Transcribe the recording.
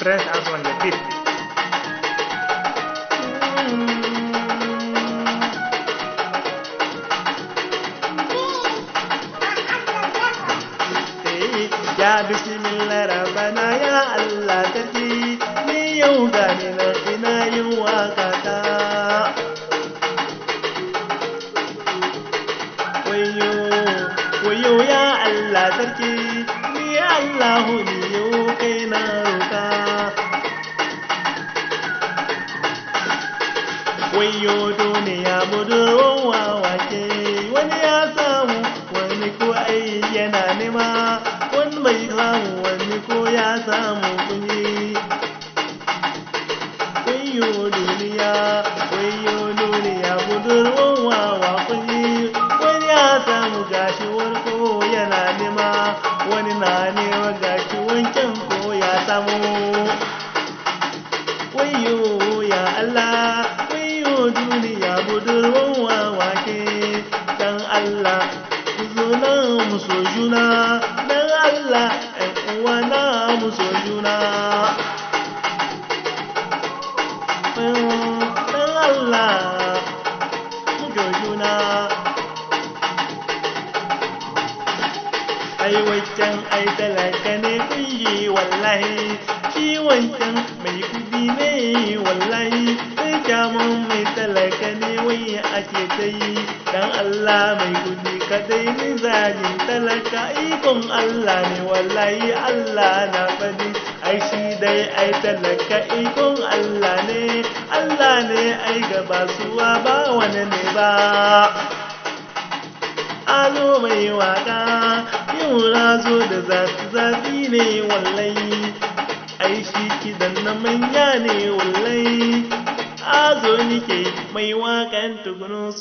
Prince Antoine Latif. Ya bismillah rabbana ya Allah sarki ni yau gani na ina yin waka ta. Wayo ya Allah sarki ni Allahu ni yau kai na roka. Wayo duniya budurwan wawake wani ya samu wani ko ai yana nema. Wani bai samu wani ko ya samu kunyi. Wayo duniya budurwan wawa kunyi. Wani ya samu gashi wani ko yana nema. Wani na nema gashi wancan ko ya samu. Wayo ya Allah, wayo duniya budurwan wawa ke. Dan Allah ku zo nan mu so juna. Dan Allah ‘yan uwana mu so juna. Dan Allah mu so juna. Ai wancan ai talaka ne kunyi wallahi. Shi wancan mai kudi ne wallahi. Sai kyamun mai talaka ne wai ake ta yi. Dan Allah mai kudi kadai ni zagin talaka ikon Allah ne wallahi Allah na faɗi. Ai shi dai ai talaka ikon Allah ne ai gaba suwa ba wani ne ba. Alo mai waka yau na zo da zafi ne wallahi. Ai shi kidan na manya ne wallahi. Azo nike mai wakan Tugunus.